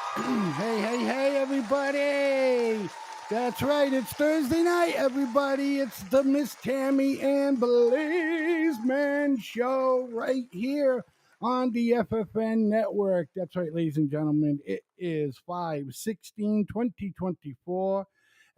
Hey, everybody. That's right. It's Thursday night, everybody. It's the Miss Tammy and Blaizeman show right here on the FFN network. That's right, ladies and gentlemen. It is 5/16/2024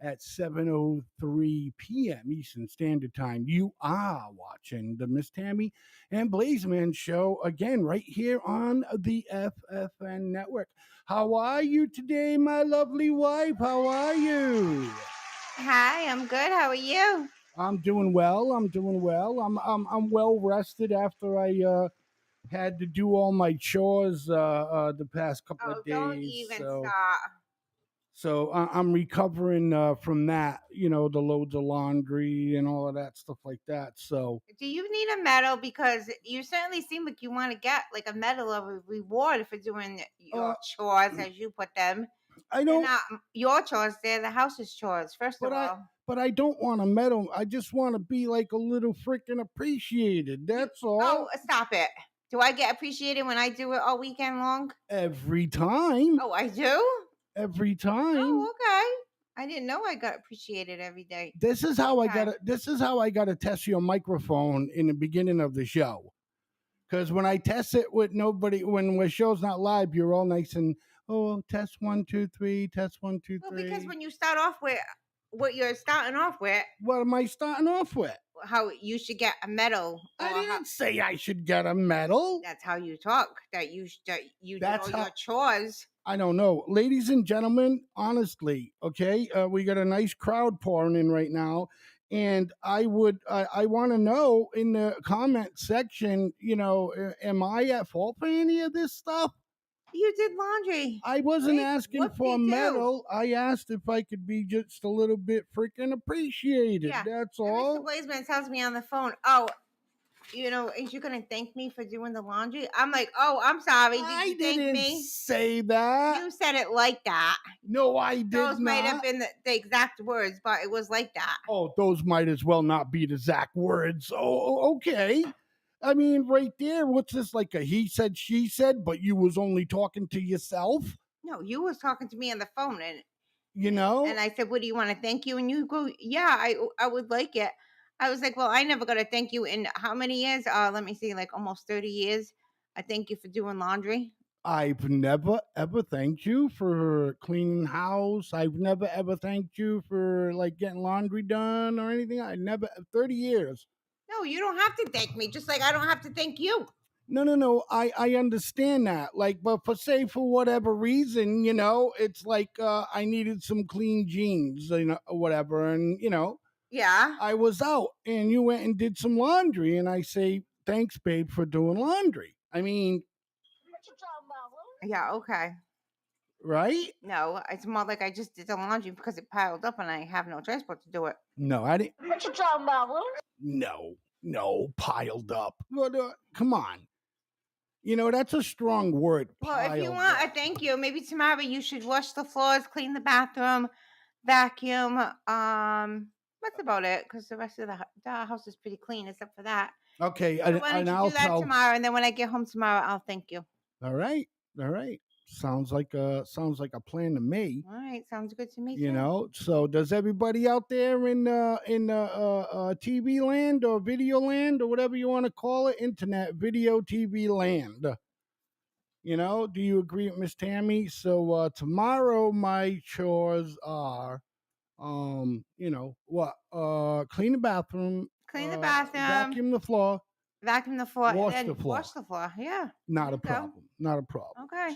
at 7:03 p.m. Eastern Standard Time. You are watching the Miss Tammy and Blaizeman show again right here on the FFN network. How are you today, my lovely wife? How are you? Hi, I'm good. How are you? I'm doing well. I'm well rested after I had to do all my chores the past couple Oh, of don't days. even So start. I'm recovering from that. You know, the loads of laundry and all of that stuff like that. So Do you need a medal? Because you certainly seem like you want to get like a medal of a reward for doing uh, your chores, as you put them. I They're don't. not your chores; they're the house's chores. First But of I all, but I don't want a medal. I just want to be like a little freaking appreciated. That's all. stop it. Do I get appreciated when I do it all weekend long? Every time. Oh, I do. Every time. Oh, okay. I didn't know I got appreciated every day. This is how I Okay. gotta. This is how I gotta test your microphone in the beginning of the show. Because when I test it with nobody, when the show's not live, you're all nice and test 1 2 3, test 1 2 Well, 3. because when you start off with what you're starting off with, What am I starting off with? how you should get a medal. I Or didn't say I should get a medal. that's how you talk. That you do That's all how- your chores. I don't know, ladies and gentlemen. Honestly, okay, we got a nice crowd pouring in right now, and I want to know in the comment section. You know, am I at fault for any of this stuff? You did laundry. I wasn't asking for a Whoop-de-doo. medal. I asked if I could be just a little bit freaking appreciated. Yeah. That's And all. Mr. Blaizeman tells me on the phone, "Oh, is you gonna thank me for doing the laundry?" I'm like, "Oh, I'm sorry. Did I you thank didn't me?" say that. You said it like that. No, I did Those might have not. been the exact words, but it was like that. Oh, those might as well not be the exact words. Oh, okay. I mean, right there, what's this, like a he said, she said, but you was only talking to yourself? No, you was talking to me on the phone, and You know? I said, "What do you want to thank you?" And you go, "Yeah, I would like it." I was like, "Well, I never got to thank you in how many years? Let me see, like almost 30 years. I thank you for doing laundry." I've never ever thanked you for cleaning house. I've never ever thanked you for like getting laundry done or anything. I never 30 years. No, you don't have to thank me, just like I don't have to thank you. No. I understand that. Like, but for whatever reason, you know, it's like I needed some clean jeans, you know, or whatever, and you know, Yeah. I was out and you went and did some laundry, and I say, thanks, babe, for doing laundry. I mean, Yeah, okay. right? No, it's more like I just did the laundry because it piled up and I have no transport to do it. No, I didn't. What you talking about, No, piled up. Come on. You know, that's a strong word. Well, if you Piled want a up. thank you, maybe tomorrow you should wash the floors, clean the bathroom, vacuum. That's about it because the rest of the house is pretty clean except for that. Okay, So why don't and you I'll do that tell. tomorrow, and then when I get home tomorrow, I'll thank you. All right, all right. Sounds like a plan to me. All right, sounds good to me too. So does everybody out there in TV land or video land or whatever you want to call it, internet video TV land? Do you agree with Miss Tammy? So tomorrow my chores are what? Clean the bathroom, Clean the bathroom, vacuum the floor, vacuum the floor, and wash the then floor. wash the floor. Yeah, Not there a you go. problem. Not a problem. Okay.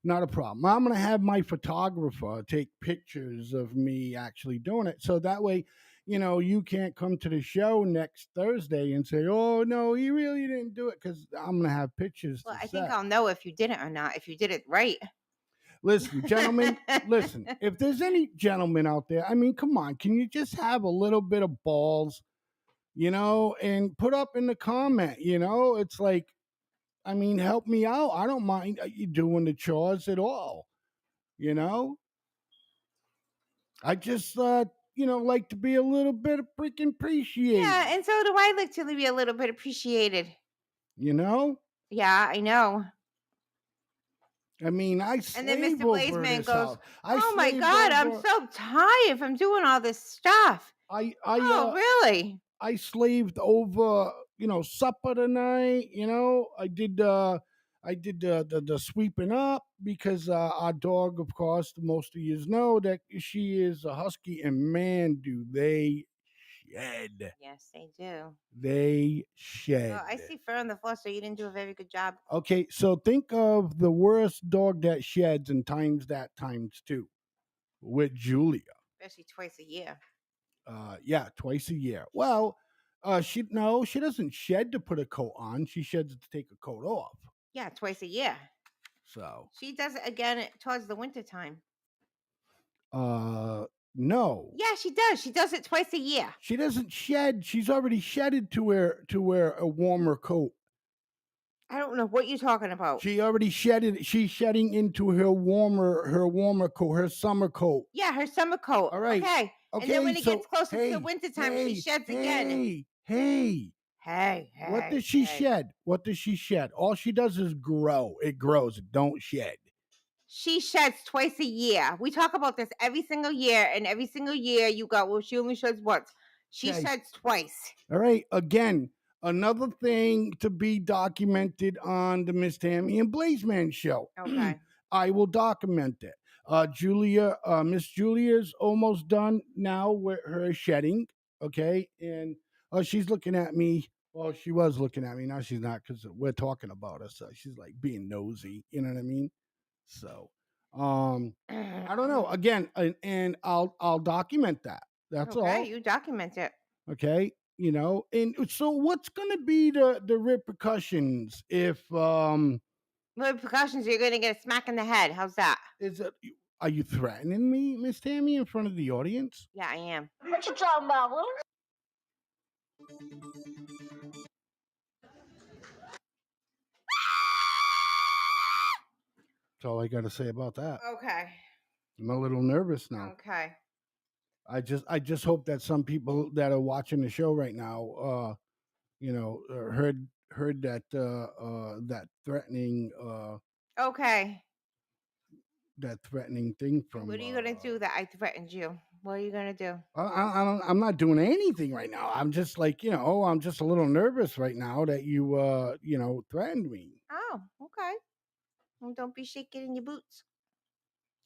Not a problem. I'm going to have my photographer take pictures of me actually doing it. So that way, you can't come to the show next Thursday and say, oh, no, he really didn't do it, because I'm going to have pictures Well, to I think set. I'll know if you did it or not. If you did it right. Listen, gentlemen, listen. If there's any gentlemen out there, I mean, come on. Can you just have a little bit of balls, and put up in the comment? It's like, I mean, help me out. I don't mind you doing the chores at all. You know, I just like to be a little bit freaking appreciated. Yeah, and so do I like to be a little bit appreciated. You know, Yeah, I know. I mean, I And then slave Mr. over Blaizeman this goes, house. I "Oh my slaved God, I'm over. so tired from doing all this stuff." Oh, really? I slaved over, supper tonight. I did the sweeping up because our dog, of course, most of you know that she is a husky, and man, do they shed. Yes, they do. They shed. Well, I see fur on the floor, so you didn't do a very good job. Okay, so think of the worst dog that sheds and times that times two with Julia. Especially twice a year. Yeah, twice a year. Well, she doesn't shed to put a coat on. She sheds to take a coat off. Yeah, twice a year. So, She does it again towards the winter time. no. Yeah, she does. She does it twice a year. She doesn't shed. She's already shedded to wear a warmer coat. I don't know what you're talking about. She already shedded. She's shedding into her warmer coat, her summer coat. Yeah, her summer coat. All right. Okay. Okay. And then when it So, gets closer to the hey, winter time, hey, she sheds hey, again. Hey. Hey, What does she shed? What does she shed? All she does is grow. It grows. It don't shed. She sheds twice a year. We talk about this every single year, and every single year you go, well, she only sheds once. She Okay. sheds twice. All right. Again, another thing to be documented on the Miss Tammy and Blaizeman show. Okay. I will document it. Miss Julia's almost done now with her shedding. Okay. And she's looking at me. Well, she was looking at me. Now she's not, because we're talking about her. So she's like being nosy. You know what I mean? So, I don't know. Again, and I'll document that. That's Okay, all. you document it. Okay. And so what's going to be the repercussions if The repercussions, you're going to get a smack in the head. How's that? is it? Are you threatening me, Miss Tammy, in front of the audience? Yeah, I am. What you talking about? That's all I got to say about that. Okay. I'm a little nervous now. Okay. I just hope that some people that are watching the show right now, heard that threatening Okay. that threatening thing from. What are you going to do that I threatened you? What are you going to do? I'm not doing anything right now. I'm just like, I'm just a little nervous right now that you threatened me. Oh, okay. Well, don't be shaking in your boots.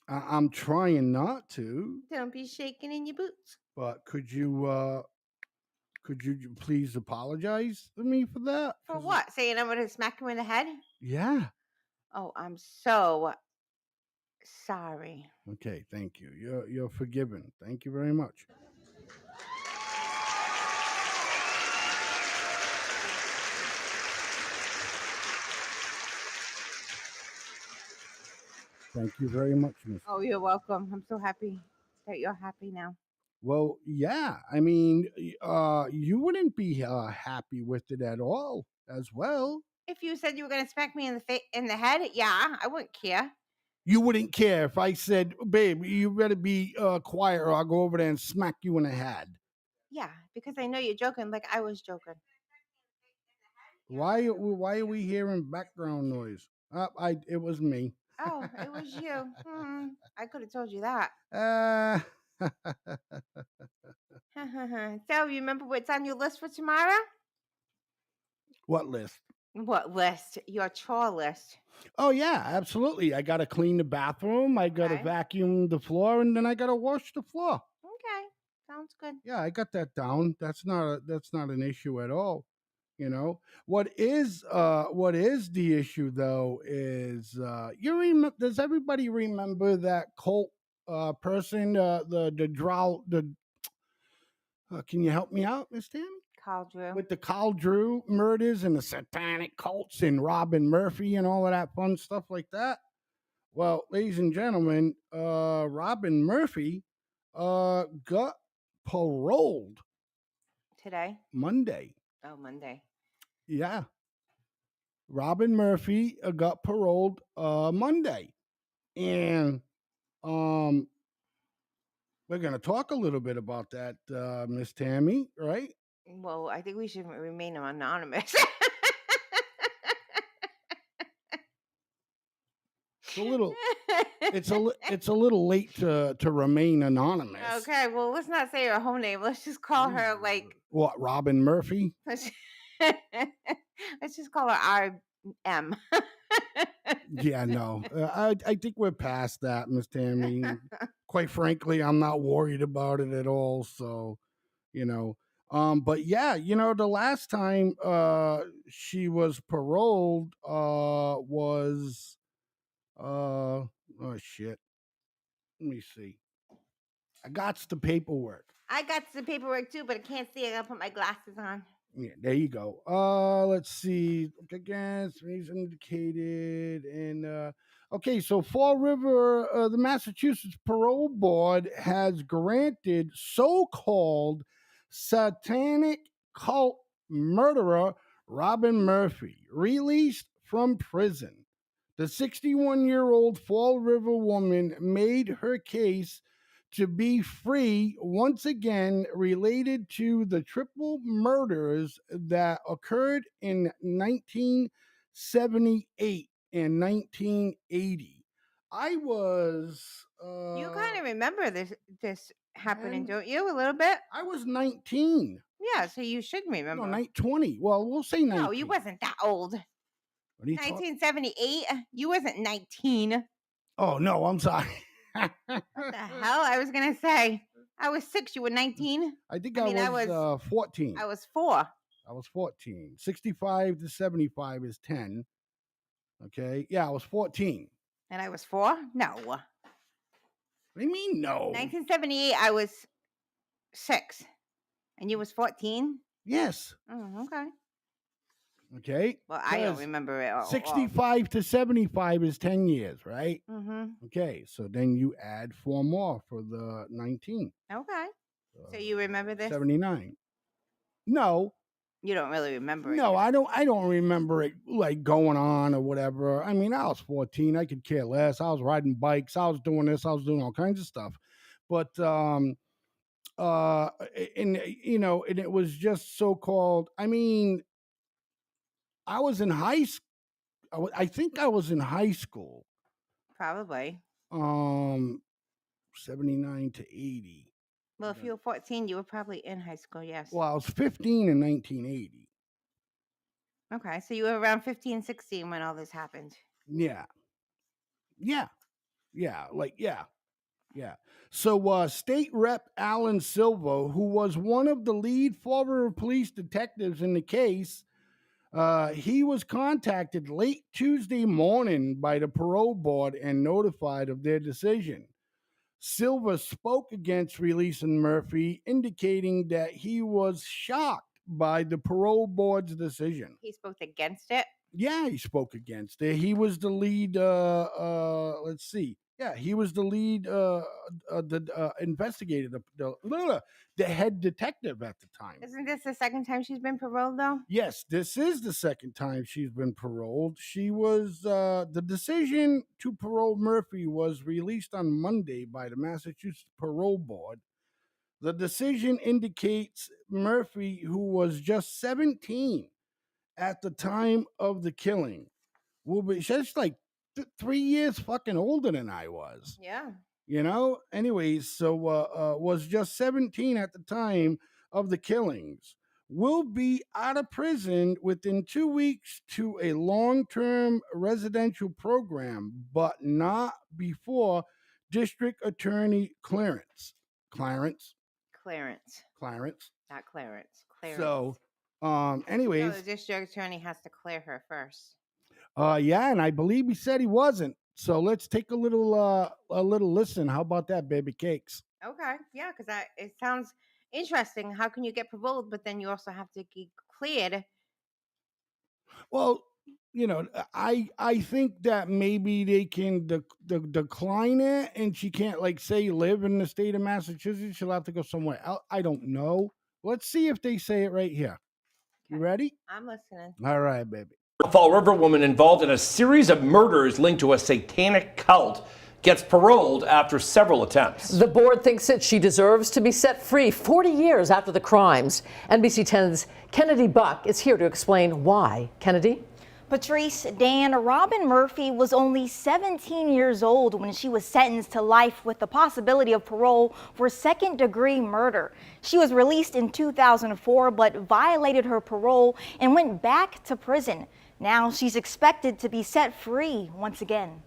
I'm trying not to. Don't be shaking in your boots. But could you please apologize to me for that? For what? Saying I'm going to smack him in the head? Yeah. Oh, I'm so sorry. Okay, thank you. You're forgiven. Thank you very much. Thank you very much, Miss. Oh, you're welcome. I'm so happy that you're happy now. Well, yeah. I mean, you wouldn't be happy with it at all, as well. If you said you were going to smack me in the head, yeah, I wouldn't care. You wouldn't care if I said, "Babe, you better be quiet, or I'll go over there and smack you in the head." Yeah, because I know you're joking, like I was joking. Why are we hearing background noise? It was me. Oh, it was you. I could have told you that. uh, So, you remember what's on your list for tomorrow? what list? What list? Your chore list. Oh yeah, absolutely. I got to clean the bathroom. I got to Okay. vacuum the floor, and then I got to wash the floor. Okay. Sounds good. Yeah, I got that down. That's not an issue at all. What is the issue though is does everybody remember that cult person, the drow the can you help me out, Miss Tammy? Call Drew. With the Carl Drew murders and the satanic cults and Robin Murphy and all of that fun stuff like that. Well, ladies and gentlemen, Robin Murphy got paroled Today? Monday. Oh, Monday. Yeah, Robin Murphy got paroled Monday, and um, we're gonna talk a little bit about that, Miss Tammy. Right? Well, I think we should remain anonymous. It's a little, it's a little late to remain anonymous. Okay, well, let's not say her whole name. Let's just call her like What? Robin Murphy? let's, let's just call her RM. Yeah, no. I think we're past that, Miss Tammy. Quite frankly, I'm not worried about it at all. So, you know. But yeah, the last time she was paroled was oh shit. Let me see. I got the paperwork. I got some paperwork too, but I can't see. I gotta put my glasses on. Yeah, there you go. Let's see. Against reason indicated, and okay. So Fall River, the Massachusetts Parole Board has granted so-called satanic cult murderer Robin Murphy released from prison. The 61-year-old Fall River woman made her case to be free once again related to the triple murders that occurred in 1978 and 1980. I was You kind of remember this happening, man, don't you? A little bit. I was 19. Yeah, so you should No, remember. 20. Well, we'll say 19. No, you wasn't that old. What are you talking? 1978. You wasn't 19. Oh no, I'm sorry. What the hell? I was gonna say I was 6. You were 19. I think I mean, I was 14. I was 4. I was 14. 65 to 75 is 10. Okay. Yeah, I was 14. And I was 4. No. What do you mean no? 1978. I was 6, and you was 14. Yes. Oh, okay. Okay. Well, I don't 'Cause remember it all. 65 to 75 is 10 years, right? Mm-hmm. Okay. So then you add 4 more for the 19. Okay. So you remember this? 79. No. You don't really remember it. No, I don't remember it like going on or whatever. I mean, I was 14. I could care less. I was riding bikes. I was doing this. I was doing all kinds of stuff. But and and it was just so called. I mean, I was in high school. I think I was in high school. Probably. 79 to 80. Well, if you were 14, you were probably in high school, yes. Well, I was 15 in 1980. Okay, so you were around 15, 16 when all this happened. Yeah. Yeah. Yeah. Like, yeah. Yeah. So, State Rep Alan Silva, who was one of the lead Fall River police detectives in the case, he was contacted late Tuesday morning by the parole board and notified of their decision. Silva spoke against releasing Murphy, indicating that he was shocked by the parole board's decision. He spoke against it. Yeah, he spoke against it. He was the lead. Let's see. Yeah, he was the lead investigator, the head detective at the time. Isn't this the second time she's been paroled, though? Yes, this is the second time she's been paroled. She was the decision to parole Murphy was released on Monday by the Massachusetts Parole Board. The decision indicates Murphy, who was just 17 at the time of the killing, will be just like 3 years fucking older than I was. Yeah. Anyways, so was just 17 at the time of the killings. Will be out of prison within 2 weeks to a long-term residential program, but not before district attorney Clarence Clarence, Clarence. not Clarence. Clarence. So No, the anyways, district attorney has to clear her first. yeah, and I believe he said he wasn't. So let's take a little listen. How about that, baby cakes? Okay, yeah, because it sounds interesting. How can you get paroled, but then you also have to get cleared? Well, I think that maybe they can decline it, and she can't, like, say, live in the state of Massachusetts. She'll have to go somewhere else. I don't know. Let's see if they say it right here. You Okay, ready? I'm listening. All right, baby. Fall River woman involved in a series of murders linked to a satanic cult gets paroled after several attempts. The board thinks that she deserves to be set free 40 years after the crimes. NBC 10's Kennedy Buck is here to explain why. Kennedy? Patrice, Dan, Robin Murphy was only 17 years old when she was sentenced to life with the possibility of parole for second-degree murder. She was released in 2004 but violated her parole and went back to prison. Now she's expected to be set free once again.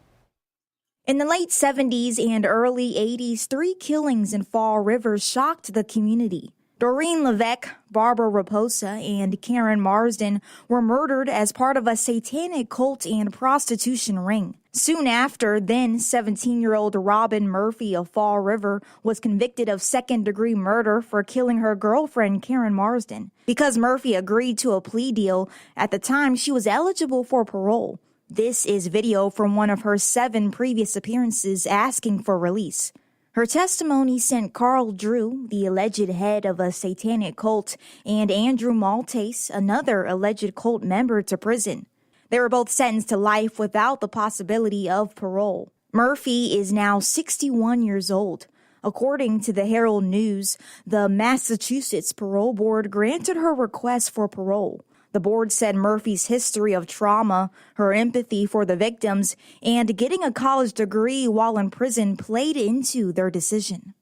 In the late 70s and early 80s, 3 killings in Fall River shocked the community. Doreen Levesque, Barbara Raposa, and Karen Marsden were murdered as part of a satanic cult and prostitution ring. Soon after, then 17-year-old Robin Murphy of Fall River was convicted of second-degree murder for killing her girlfriend, Karen Marsden. Because Murphy agreed to a plea deal, at the time she was eligible for parole. This is video from one of her 7 previous appearances asking for release. Her testimony sent Carl Drew, the alleged head of a satanic cult, and Andrew Maltese, another alleged cult member, to prison. They were both sentenced to life without the possibility of parole. Murphy is now 61 years old. According to the Herald News, the Massachusetts Parole Board granted her request for parole. The board said Murphy's history of trauma, her empathy for the victims, and getting a college degree while in prison played into their decision.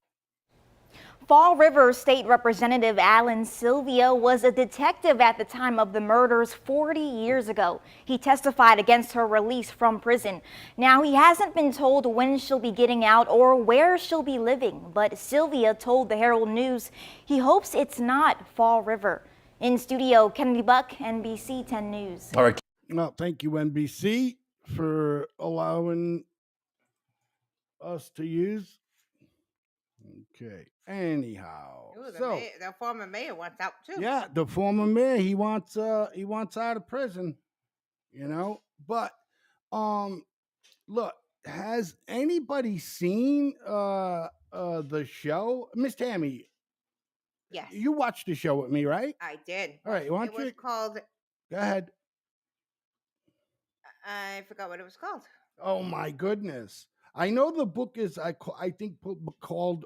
Fall River State Representative Alan Sylvia was a detective at the time of the murders 40 years ago. He testified against her release from prison. Now, he hasn't been told when she'll be getting out or where she'll be living, but Sylvia told the Herald News he hopes it's not Fall River. In studio, Kennedy Buck, NBC 10 News. All right. Well, thank you, NBC, for allowing us to use. Okay. Anyhow, Ooh, so the former mayor wants out too. yeah, the former mayor, he wants out of prison. But look, has anybody seen the show, Miss Tammy? Yes, You watched the show with me, right? I did. All right, It was called. Go ahead. I forgot what it was called. Oh my goodness! I know the book is I think called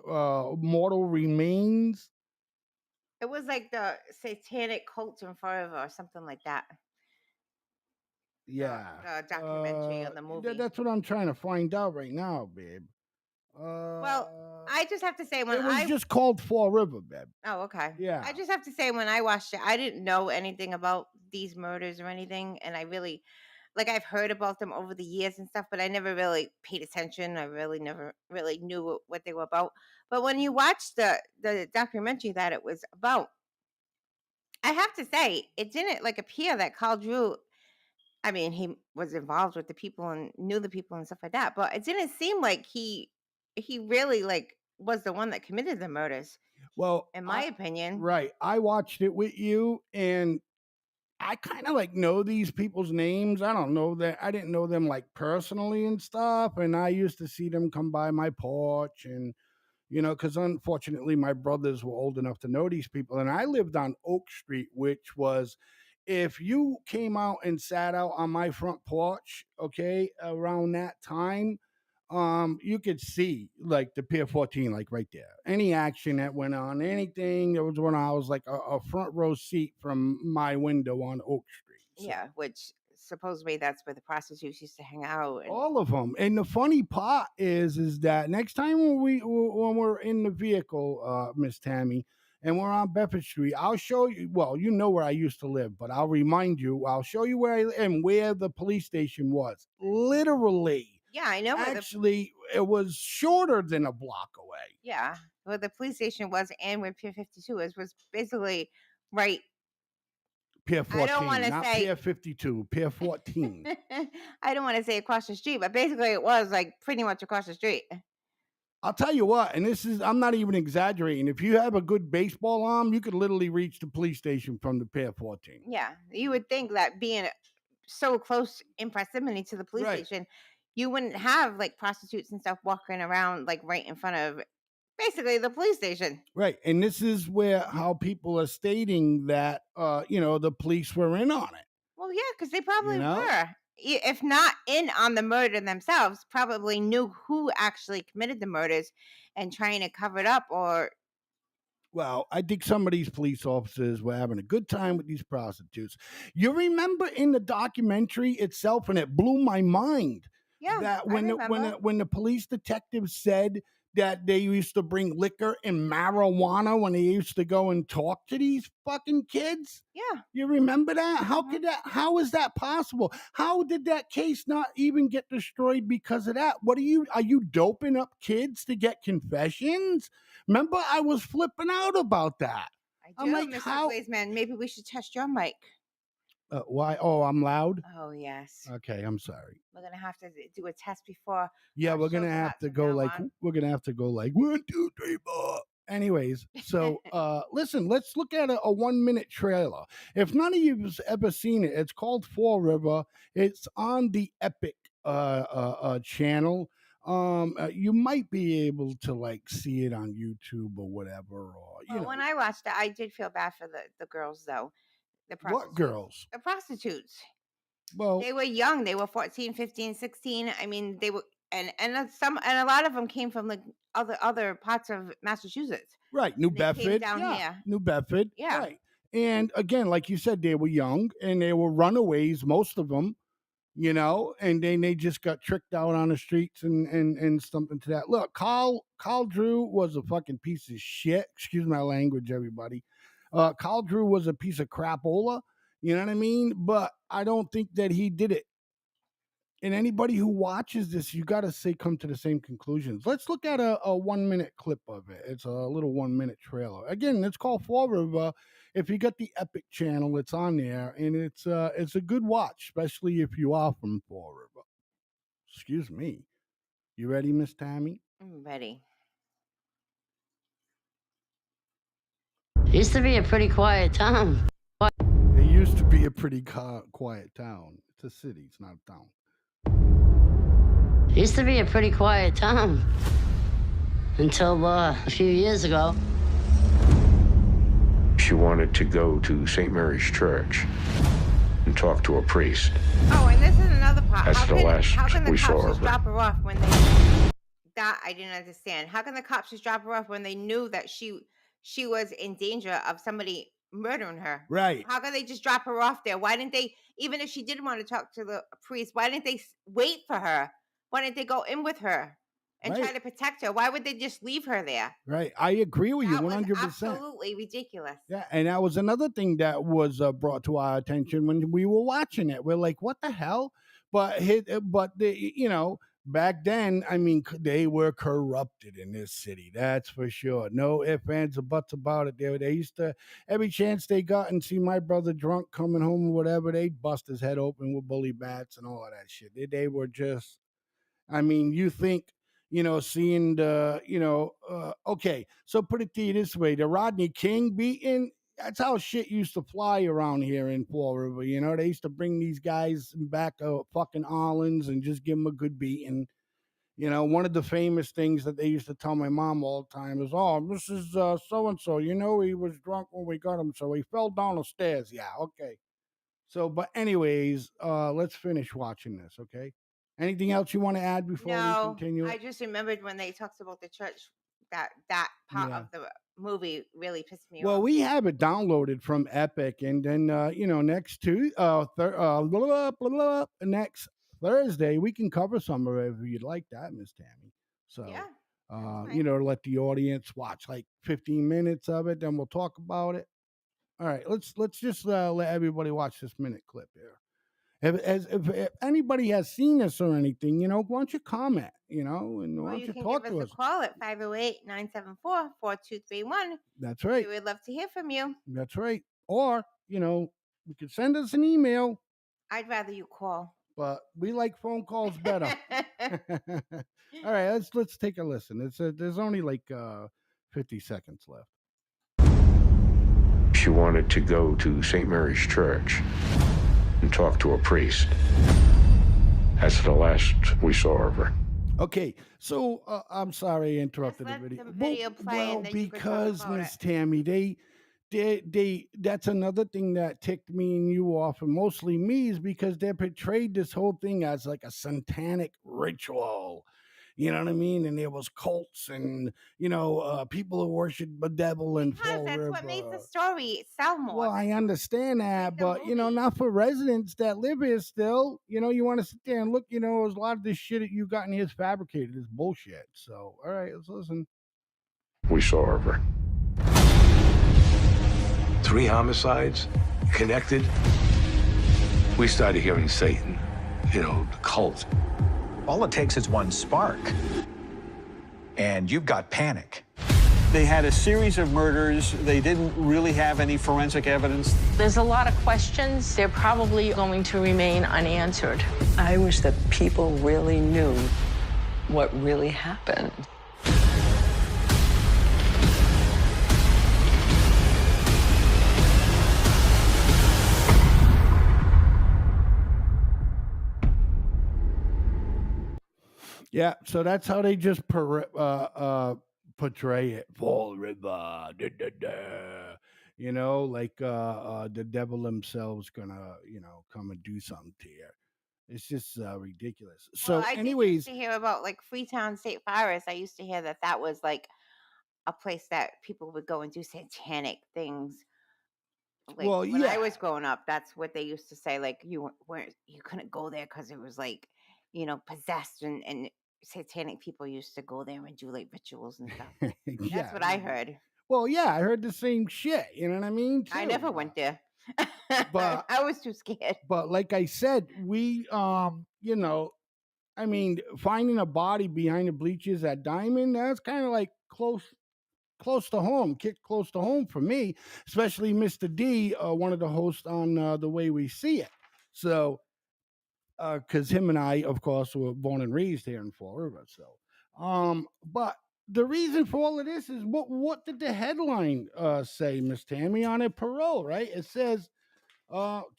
Mortal Remains. It was like the Satanic Cult in Forever or something like that. Yeah, The documentary or the movie. That's what I'm trying to find out right now, babe. Well, I just have to say when it was just called Fall River, babe. Oh, okay. Yeah. I just have to say when I watched it, I didn't know anything about these murders or anything, and I really, like, I've heard about them over the years and stuff, but I never really paid attention. I really never really knew what they were about. But when you watch the documentary that it was about, I have to say it didn't like appear that Carl Drew. I mean, he was involved with the people and knew the people and stuff like that, but it didn't seem like he really like was the one that committed the murders. Well, In my opinion. right. I watched it with you, and I kind of like know these people's names. I don't know that I didn't know them like personally and stuff. And I used to see them come by my porch, and because unfortunately my brothers were old enough to know these people. And I lived on Oak Street, which was, if you came out and sat out on my front porch, okay, around that time, you could see like the Pier 14, like right there. Any action that went on, anything, there was when I was like a front row seat from my window on Oak Street. So. Yeah, which supposedly that's where the prostitutes used to hang out. And All of them. And the funny part is that next time when we're in the vehicle, Miss Tammy, and we're on Bedford Street, I'll show you. Well, you know where I used to live, but I'll remind you. I'll show you where I and where the police station was. Literally, yeah, I know where the actually, it was shorter than a block away. yeah where the police station was and where Pier 52 is was basically right. Pier I don't 14, want to not say Pier 52, Pier 14. I don't want to say across the street, but basically it was like pretty much across the street. I'll tell you what, and I'm not even exaggerating. If you have a good baseball arm, you could literally reach the police station from the Pier 14. Yeah, you would think that being so close in proximity to the police Right. station, you wouldn't have like prostitutes and stuff walking around like right in front of basically the police station. Right. And this is where how people are stating that the police were in on it. Well, yeah, because they probably know? were. If not in on the murder themselves, probably knew who actually committed the murders and trying to cover it up. Or Well, I think some of these police officers were having a good time with these prostitutes. You remember in the documentary itself, and it blew my mind. yeah, That I remember. when the police detectives said that they used to bring liquor and marijuana when they used to go and talk to these fucking kids. Yeah, You remember that? Mhm. How is that possible? How did that case not even get destroyed because of that? Are you doping up kids to get confessions? Remember, I was flipping out about that. I I'm do, like, Mr. how? Blaizeman. Maybe we should test your mic. Why? Oh, I'm loud. Oh yes, Okay, I'm sorry. we're gonna have to do a test before. Yeah, our we're gonna show have starts to from go now like on. we're gonna have to go like 1, 2, 3, 4. Anyways, so listen, let's look at a 1 minute trailer. If none of you've ever seen it, it's called Fall River. It's on the Epic channel. You might be able to like see it on YouTube or whatever, or Well, when I watched it, I did feel bad for the girls though. The what prostitutes. girls? The prostitutes. Well, They were young. They were 14, 15, 16. I mean, they were and a lot of them came from like other parts of Massachusetts. right, New And they came Bedford, down yeah, here. New Bedford, Yeah. right. And again, like you said, they were young and they were runaways, most of them. And then they just got tricked out on the streets and something to that. Look, Carl Drew was a fucking piece of shit. Excuse my language, everybody. Carl Drew was a piece of crapola. You know what I mean? But I don't think that he did it. And anybody who watches this, you got to say come to the same conclusions. Let's look at a 1 minute clip of it. It's a little 1 minute trailer. Again, it's called Fall River. If you got the Epic channel, it's on there, and it's a good watch, especially if you are from Fall River. Excuse me. You ready, Miss Tammy? I'm ready. It used to be a pretty quiet town. It used to be a pretty quiet town. It's a city. It's not a town. It used to be a pretty quiet town until a few years ago. She wanted to go to St. Mary's Church and talk to a priest. Oh, and this is another part. That's the last how can the we saw cops of just her. drop her off when they that I didn't understand. How can the cops just drop her off when they knew that she was in danger of somebody murdering her? Right. How can they just drop her off there? Why didn't they, even if she didn't want to talk to the priest, why didn't they wait for her? Why didn't they go in with her and try Right. to protect her? Why would they just leave her there? Right. I agree with you That was 100%. absolutely ridiculous. Yeah, and that was another thing that was brought to our attention when we were watching it. We're like, "What the hell?" But back then, I mean, they were corrupted in this city. That's for sure. No ifs, ands, or buts about it. They used to every chance they got and see my brother drunk coming home or whatever, they'd bust his head open with bully bats and all of that shit. They were just. I mean, you think, seeing okay, so put it to you this way, the Rodney King beating, that's how shit used to fly around here in Fall River. They used to bring these guys back to fucking Orleans and just give them a good beating. One of the famous things that they used to tell my mom all the time is, "Oh, this is so-and-so, he was drunk when we got him, so he fell down the stairs." Yeah, okay. So, but anyways, let's finish watching this, okay? Anything else you want to add before we No, continue? I just remembered when they talked about the church that part Yeah. of the movie really pissed me Well, off. we have it downloaded from Epic, and then next next Thursday we can cover some of it if you'd like that, Miss Tammy. So, Yeah, that's fine. let the audience watch like 15 minutes of it, then we'll talk about it. All right, let's just let everybody watch this minute clip here. If anybody has seen this or anything, why don't you comment, and why Or don't you you can give talk us to a us? call at 508-974-4231. That's We right. would love to hear from you. That's right. Or, you could send us an email, I'd rather you call. but we like phone calls better. All right, let's take a listen. There's only like 50 seconds left. She wanted to go to St. Mary's Church and talk to a priest. That's the last we saw of her. Okay, so I'm sorry I interrupted let the video. the video play and then you could talk Because about Miss it. Tammy, they that's another thing that ticked me and you off, and mostly me, is because they portrayed this whole thing as like a satanic ritual. You know what I mean? And there was cults and people who worship the devil and Because Fall that's what makes the River. story sell more. Well, I understand that, the but movie. not for residents that live here still. You want to sit there and look. There's a lot of this shit that you got in here is fabricated. It's bullshit. So, all right, let's listen. We saw of her. 3 homicides connected. We started hearing Satan, the cult. All it takes is one spark, and you've got panic. They had a series of murders. They didn't really have any forensic evidence. There's a lot of questions. They're probably going to remain unanswered. I wish that people really knew what really happened. Yeah, so that's how they just portray it. Fall River, like the devil themselves gonna, come and do something to you. It's just ridiculous. So, Well, I did anyways, used to hear about like Freetown State Forest. I used to hear that was like a place that people would go and do satanic things. Like well, when yeah. I was growing up, that's what they used to say. Like you couldn't go there because it was like, possessed and satanic people used to go there and do like rituals and stuff. Yeah, That's what I heard. Well, yeah, I heard the same shit. You know what I mean? I too. never went there. But I was too scared. But like I said, we finding a body behind the bleachers at Diamond, that's kind of like close to home, close to home for me, especially Mr. D, one of the hosts on The Way We See It. So, because him and I, of course, were born and raised here in Fall River. So, but the reason for all of this is what did the headline say, Miss Tammy, on a parole, right? It says,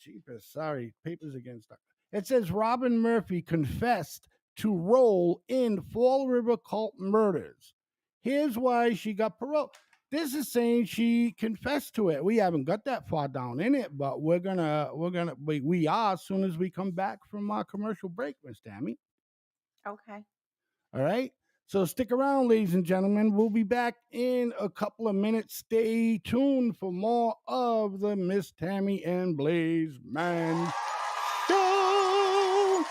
jeepers, sorry, papers against that. It says Robin Murphy confessed to role in Fall River cult murders. Here's why she got parole. This is saying she confessed to it. We haven't got that far down in it, but we are as soon as we come back from our commercial break, Miss Tammy. Okay. All right. So stick around, ladies and gentlemen. We'll be back in a couple of minutes. Stay tuned for more of the Miss Tammy and Blaizeman show.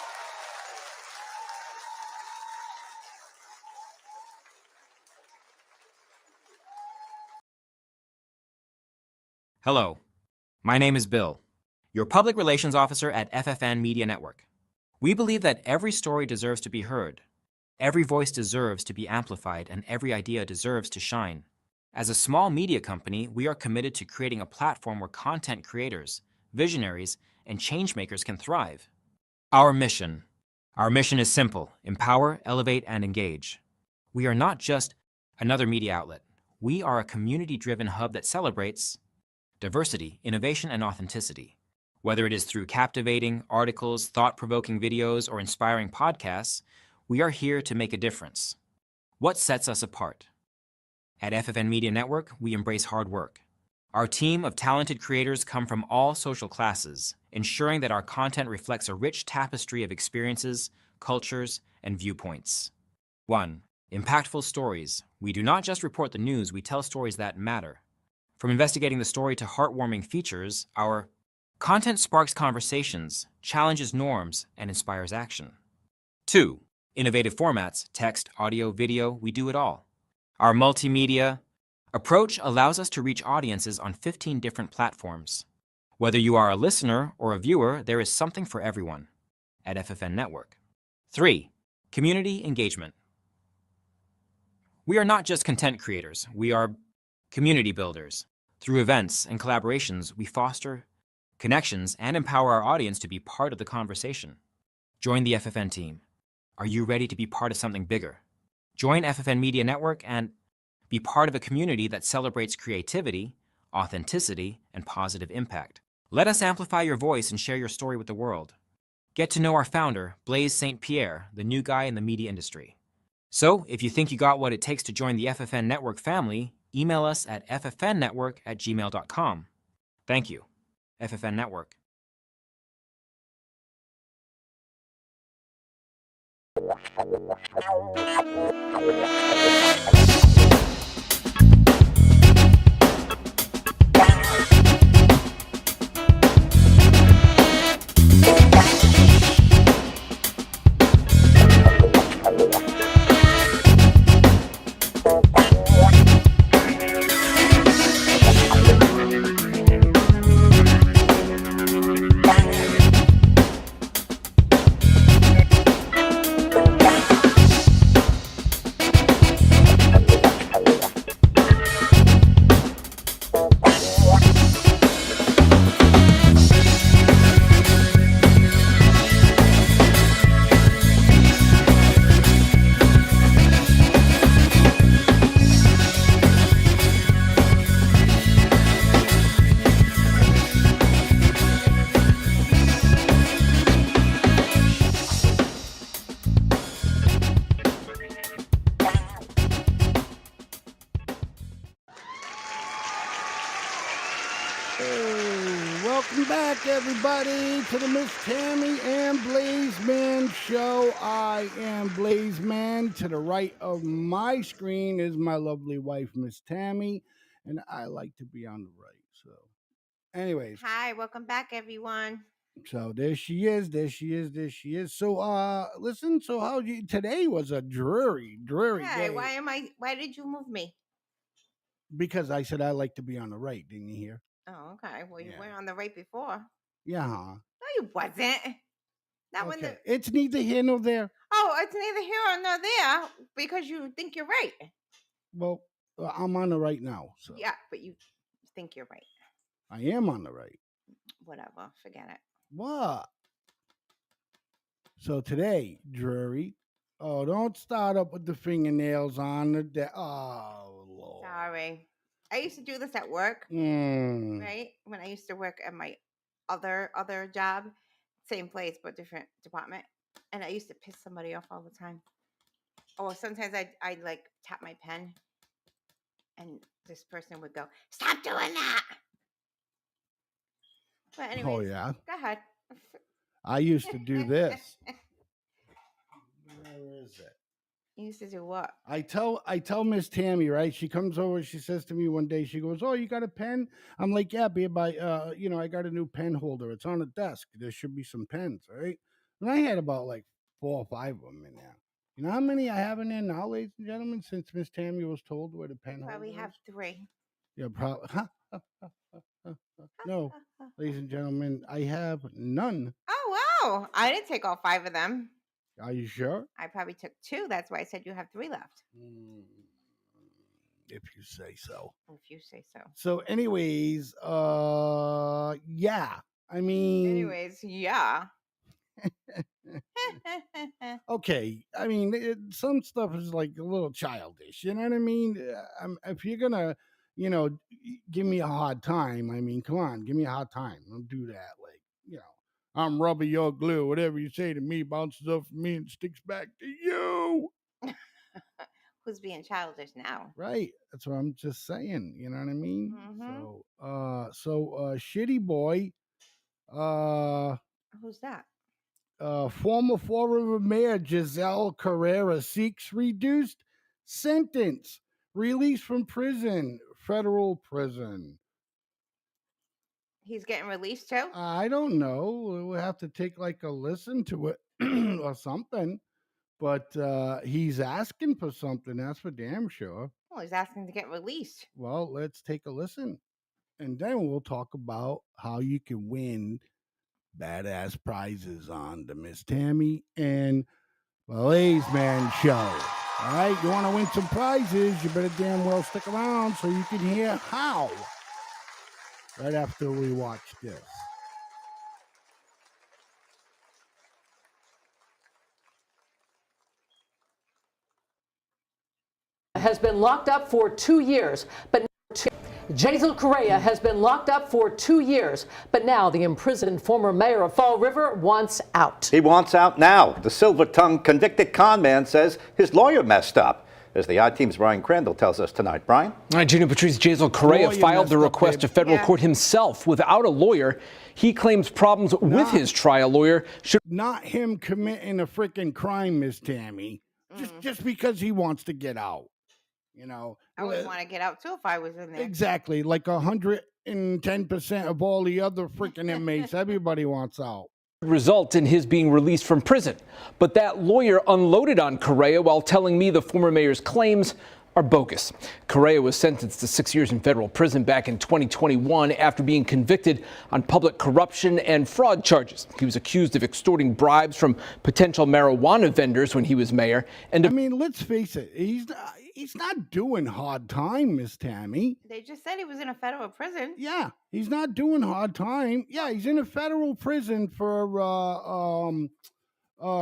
Hello, my name is Bill, your public relations officer at FFN Media Network. We believe that every story deserves to be heard, every voice deserves to be amplified, and every idea deserves to shine. As a small media company, we are committed to creating a platform where content creators, visionaries, and changemakers can thrive. Our mission is simple: empower, elevate, and engage. We are not just another media outlet. We are a community-driven hub that celebrates diversity, innovation, and authenticity. Whether it is through captivating articles, thought-provoking videos, or inspiring podcasts, we are here to make a difference. What sets us apart? At FFN Media Network, we embrace hard work. Our team of talented creators come from all social classes, ensuring that our content reflects a rich tapestry of experiences, cultures, and viewpoints. 1. Impactful stories. We do not just report the news, we tell stories that matter. From investigating the story to heartwarming features, our content sparks conversations, challenges norms, and inspires action. 2. Innovative formats, text, audio, video, we do it all. Our multimedia approach allows us to reach audiences on 15 different platforms. Whether you are a listener or a viewer, there is something for everyone at FFN Network. 3. Community engagement. We are not just content creators, we are community builders. Through events and collaborations, we foster connections and empower our audience to be part of the conversation. Join the FFN team. Are you ready to be part of something bigger? Join FFN Media Network and be part of a community that celebrates creativity, authenticity, and positive impact. Let us amplify your voice and share your story with the world. Get to know our founder, Blaise St. Pierre, the new guy in the media industry. So, if you think you got what it takes to join the FFN Network family, email us at ffnnetwork@gmail.com. Thank you. FFN Network. Welcome back, everybody, to the Miss Tammy and Blaizeman show. I am Blaizeman. To the right of my screen is my lovely wife, Miss Tammy, and I like to be on the right. So, anyways, Hi, welcome back, everyone. so there she is. So, listen. So, today was a dreary Hey, day why did you move me? because I said I like to be on the right. Didn't you hear? Oh, okay. Well, you Yeah. weren't on the right before. Yeah. No, you wasn't. Not when the Okay. It's neither here nor there. Oh, it's neither here nor there because you think you're right. Well, I'm on the right now, so Yeah, but you think you're right. I am on the right. Whatever, forget it. What? So today, dreary. Oh, don't start up with the fingernails on the deck. Oh, Lord. Sorry. I used to do this at work, Mm. right? When I used to work at my other job, same place but different department, and I used to piss somebody off all the time. Or sometimes I'd like tap my pen, and this person would go, "Stop doing that." But anyways, Oh, yeah. go ahead. I used to do this. Where is it? You used to do what? I tell Miss Tammy, right? She comes over, she says to me one day, she goes, "Oh, you got a pen?" I'm like, "Yeah, babe, I got a new pen holder. It's on the desk. There should be some pens, right?" And I had about like 4 or 5 of them in there. You know how many I have in there now, ladies and gentlemen, since Miss Tammy was told where the pen holder Probably have is? 3. Yeah, probably. No, ladies and gentlemen, I have none. Oh wow! I didn't take all 5 of them. Are you sure? I probably took 2. That's why I said you have 3 left. If you say so. If you say so. So, anyways, yeah. I mean, Anyways, yeah. okay. I mean, some stuff is like a little childish. You know what I mean? If you're gonna, give me a hard time, I mean, come on, give me a hard time. Don't do that. Like, I'm rubber, your glue. Whatever you say to me bounces off me and sticks back to you. Who's being childish now? Right. That's what I'm just saying. You know what I mean? Mm-hmm. So, Shitty Boy, Who's that? former Florida Mayor Giselle Carrera seeks reduced sentence, released from prison, federal prison. He's getting released too? I don't know. We'll have to take like a listen to it or something. But he's asking for something. That's for damn sure. Well, he's asking to get released. Well, let's take a listen. And then we'll talk about how you can win badass prizes on the Miss Tammy and Blaizeman show. All right, you want to win some prizes, you better damn well stick around so you can hear how. Right after we watch this. Has been locked up for 2 years, but Jazel Correa has been locked up for 2 years, but now the imprisoned former mayor of Fall River wants out. He wants out now. The silver-tongued convicted con man says his lawyer messed up. As the I-Team's Brian Crandall tells us tonight. Brian? All right, Gina Patrice, Jazel Correa filed the request to federal court himself without a lawyer. He claims problems with his trial lawyer should not him committing a freaking crime, Miss Tammy, just because he wants to get out. You know, I would want to get out too if I was in there. Exactly, like 110% of all the other freaking inmates. Everybody wants out. result in his being released from prison. But that lawyer unloaded on Correa while telling me the former mayor's claims are bogus. Correa was sentenced to 6 years in federal prison back in 2021 after being convicted on public corruption and fraud charges. He was accused of extorting bribes from potential marijuana vendors when he was mayor. And I mean, let's face it, he's not doing hard time, Miss Tammy. They just said he was in a federal prison. Yeah, he's not doing hard time. Yeah, he's in a federal prison for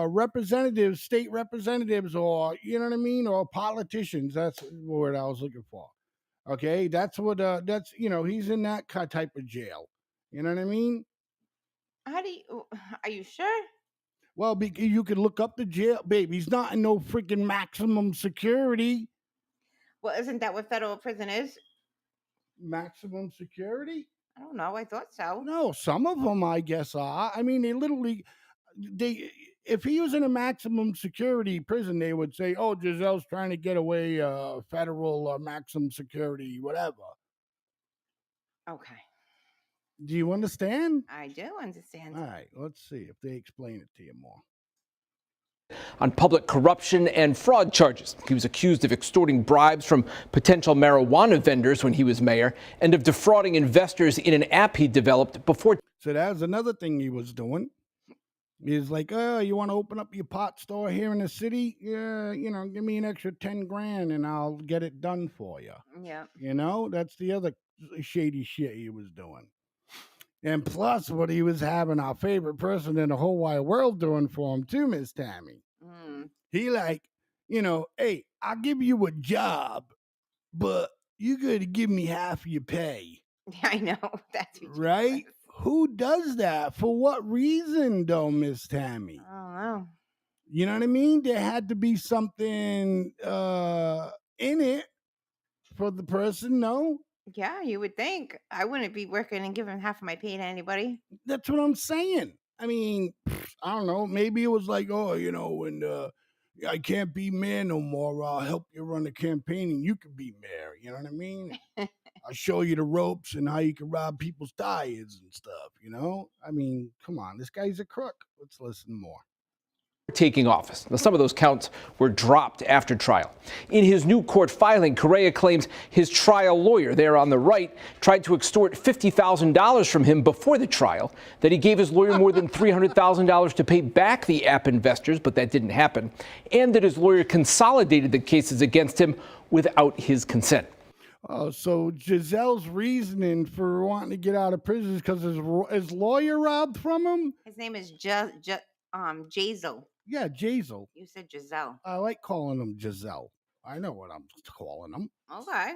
representatives, state representatives, or you know what I mean, or politicians. That's the word I was looking for. Okay, that's what that's he's in that type of jail. You know what I mean? How do you? Are you sure? Well, you could look up the jail, babe. He's not in no freaking maximum security. Well, isn't that what federal prison is? Maximum security? I don't know. I thought so. No, some of them I guess are. I mean, if he was in a maximum security prison, they would say, "Oh, Giselle's trying to get away, federal maximum security, whatever." Okay. Do you understand? I do understand. All right, let's see if they explain it to you more. On public corruption and fraud charges. He was accused of extorting bribes from potential marijuana vendors when he was mayor and of defrauding investors in an app he developed before. So that was another thing he was doing. He's like, "Oh, you want to open up your pot store here in the city? Yeah, give me an extra 10 grand and I'll get it done for you." Yeah. That's the other shady shit he was doing. And plus, what he was having our favorite person in the whole wide world doing for him too, Miss Tammy. He like, hey, I'll give you a job, but you got to give me half your pay. Yeah, I know. That's right. Who does that? For what reason, though, Miss Tammy? I don't know. You know what I mean? There had to be something in it for the person, no? Yeah, you would think. I wouldn't be working and giving half of my pay to anybody. That's what I'm saying. I mean, I don't know. Maybe it was like, oh, when I can't be mayor no more, I'll help you run the campaign and you can be mayor. You know what I mean? I'll show you the ropes and how you can rob people's tires and stuff, I mean, come on. This guy's a crook. Let's listen more. Taking office. Now, some of those counts were dropped after trial. In his new court filing, Correa claims his trial lawyer, there on the right, tried to extort $50,000 from him before the trial, that he gave his lawyer more than $300,000 to pay back the app investors, but that didn't happen, and that his lawyer consolidated the cases against him without his consent. Oh, so Giselle's reasoning for wanting to get out of prison is because his lawyer robbed from him? His name is Jazel. Yeah, Jazel. You said Giselle. I like calling him Giselle. I know what I'm calling him. Okay.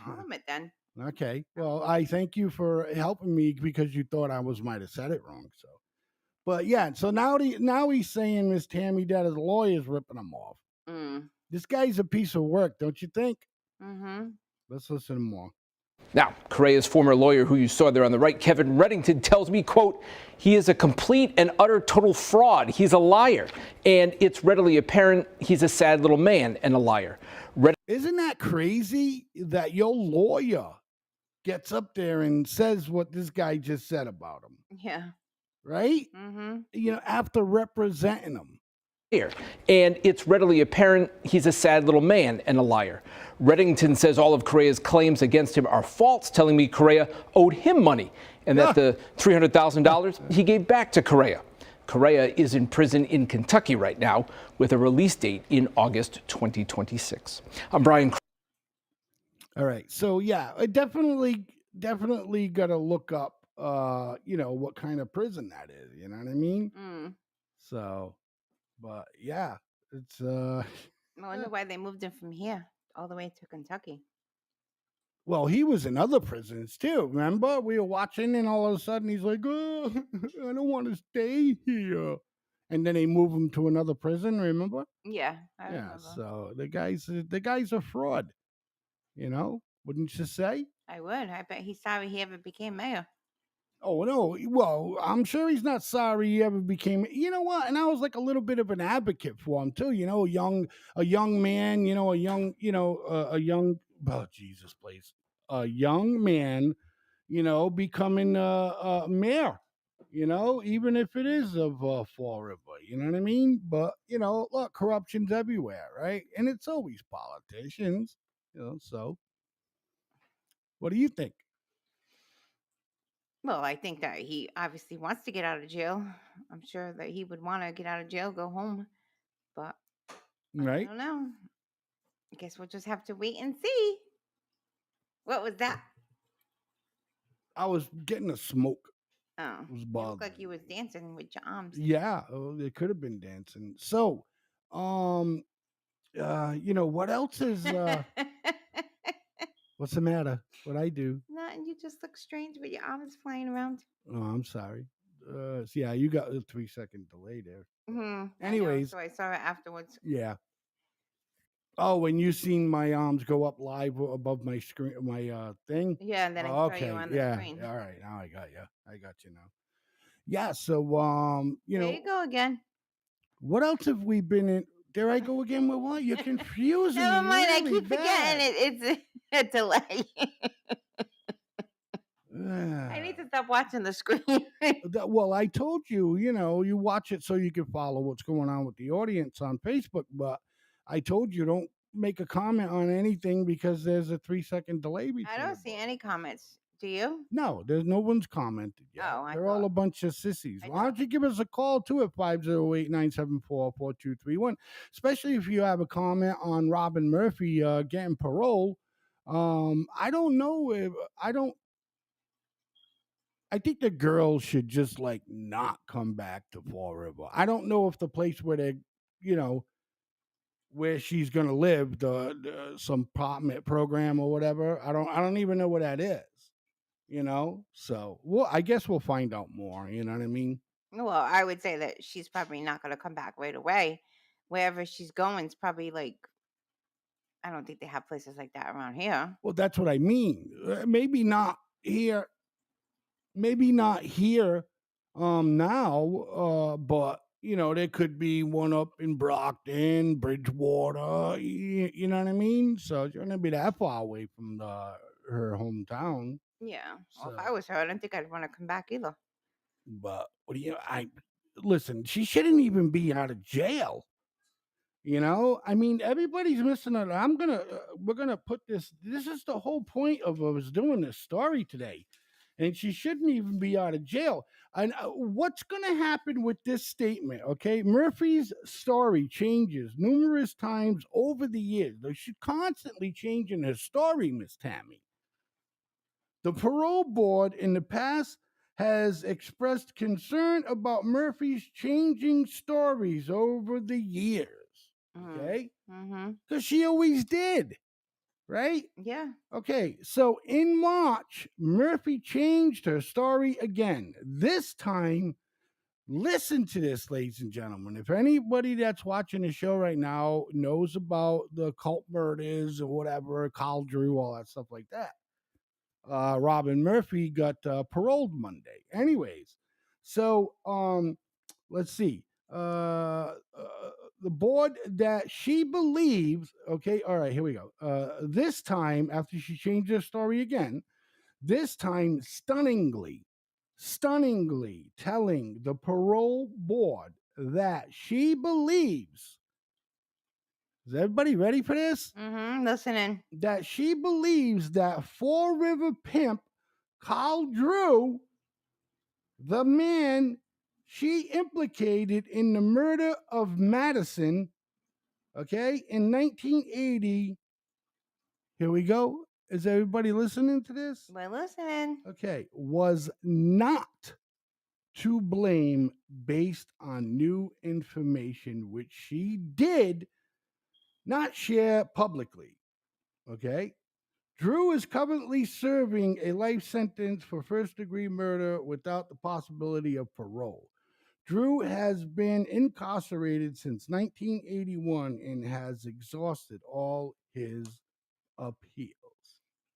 I'll admit then. Okay. Well, I thank you for helping me because you thought I might have said it wrong. So, but yeah. So now he's saying, Miss Tammy, that his lawyer's ripping him off. This guy's a piece of work, don't you think? Mm-hmm. Let's listen more. Now, Correa's former lawyer, who you saw there on the right, Kevin Reddington, tells me, quote, he is a complete and utter total fraud. He's a liar. And it's readily apparent he's a sad little man and a liar. Isn't that crazy that your lawyer gets up there and says what this guy just said about him? Yeah. Right? Mm-hmm. After representing him. And it's readily apparent he's a sad little man and a liar. Reddington says all of Correa's claims against him are false, telling me Correa owed him money and that the $300,000 he gave back to Correa. Correa is in prison in Kentucky right now with a release date in August 2026. I'm Brian. All right. So, yeah, I definitely got to look up, what kind of prison that is. You know what I mean? Mm. So, but yeah, it's I wonder why they moved him from here all the way to Kentucky. well, he was in other prisons too. Remember, we were watching, and all of a sudden he's like, "Oh, I don't want to stay here," and then they move him to another prison. Remember? Yeah, I remember. So the guy's a fraud. Wouldn't you say? I would. I bet he's sorry he ever became mayor. Oh no! Well, I'm sure he's not sorry he ever became. You know what? And I was like a little bit of an advocate for him too. A young man. Oh Jesus, please, a young man. Becoming a mayor. Even if it is of Fall River. You know what I mean? But look, corruption's everywhere, right? And it's always politicians. So what do you think? Well, I think that he obviously wants to get out of jail. I'm sure that he would want to get out of jail, go home. But I Right? don't know. I guess we'll just have to wait and see. What was that? I was getting a smoke. Oh, It was it looked bothering like you was dancing with your arms. Yeah, it could have been dancing. So, what else is what's the matter? What I do? Nothing. You just look strange with your arms flying around. Oh, I'm sorry. Yeah, you got a 3-second delay there. Mm-hmm. Anyways, so I saw it afterwards. yeah. Oh, when you seen my arms go up live above my screen, my thing. Yeah, and then I saw you on the screen. All right, now I got you. I got you now. Yeah. So, There you go again. what else have we been in? There I go again with what? You're confusing Never me. mind. I really keep bad. forgetting it's a delay. I need to stop watching the screen. Well, I told you, you watch it so you can follow what's going on with the audience on Facebook. But I told you don't make a comment on anything because there's a 3-second delay between. I don't see any comments. Do you? No, there's no one's commented yet. Oh, They're all a bunch of sissies. Why don't you give us a call too at 508-974-4231, especially if you have a comment on Robin Murphy getting parole. I don't know if I think the girls should just not come back to Fall River. I don't know if the place where they, where she's gonna live, some program or whatever. I don't even know what that is. So I guess we'll find out more. You know what I mean? Well, I would say that she's probably not going to come back right away. Wherever she's going is probably I don't think they have places like that around here. Well, that's what I mean. Maybe not here. Maybe not here now, but there could be one up in Brockton, Bridgewater. You know what I mean? So it's going to be that far away from her hometown. Yeah. Well, if I was her, I don't think I'd want to come back either. But listen, she shouldn't even be out of jail. I mean, everybody's missing it. We're gonna put this. This is the whole point of us doing this story today. And she shouldn't even be out of jail. And what's going to happen with this statement? Okay, Murphy's story changes numerous times over the years. She's constantly changing her story, Miss Tammy. The parole board in the past has expressed concern about Murphy's changing stories over the years. Okay, because she always did. Right? Yeah. Okay, so in March, Murphy changed her story again. This time, listen to this, ladies and gentlemen. If anybody that's watching the show right now knows about the cult murders or whatever, Carl Drew, all that stuff like that. Robin Murphy got paroled Monday. Anyways, so let's see. The board that she believes, okay, all right, here we go. This time, after she changed her story again, this time stunningly telling the parole board that she believes, is everybody ready for this? Listening. That she believes that Fall River pimp Carl Drew, the man she implicated in the murder of Madison, okay, in 1980. Here we go. Is everybody listening to this? We're listening. Okay, was not to blame based on new information which she did not share publicly. Okay? Drew is currently serving a life sentence for first-degree murder without the possibility of parole. Drew has been incarcerated since 1981 and has exhausted all his appeals.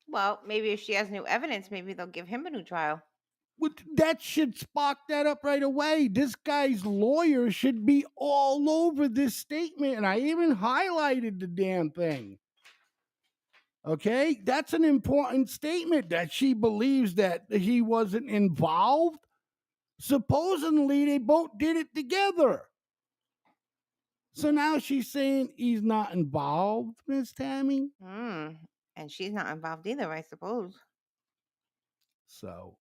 Well, maybe if she has new evidence, maybe they'll give him a new trial. That should spark that up right away. This guy's lawyer should be all over this statement, and I even highlighted the damn thing. Okay, that's an important statement that she believes that he wasn't involved. Supposedly, they both did it together. So now she's saying he's not involved, Miss Tammy. And she's not involved either, I suppose. So,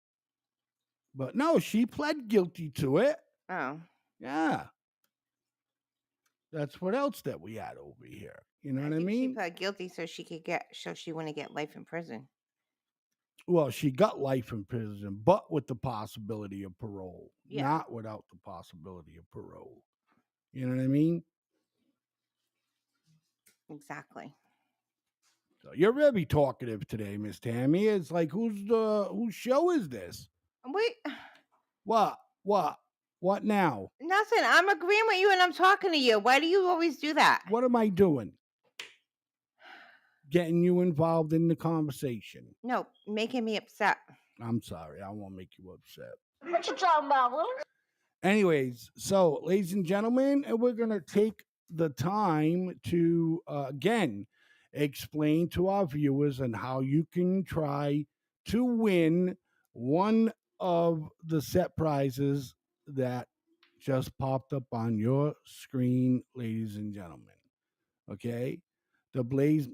but no, she pled guilty to it. Oh. Yeah. That's what else that we had over here. You know what I She mean? pled guilty so she wouldn't get life in prison. Well, she got life in prison, but with the possibility of parole, Yeah. not without the possibility of parole. You know what I mean? Exactly. So you're very talkative today, Miss Tammy. It's like, whose show is this? Wait. What now? Nothing. I'm agreeing with you and I'm talking to you. Why do you always do that? What am I doing? Getting you involved in the conversation. No, making me upset. I'm sorry. I won't make you upset. What you talking about, Will? Anyways, so ladies and gentlemen, we're going to take the time to, again, explain to our viewers on how you can try to win one of the set prizes that just popped up on your screen, ladies and gentlemen. Okay? The Blaze,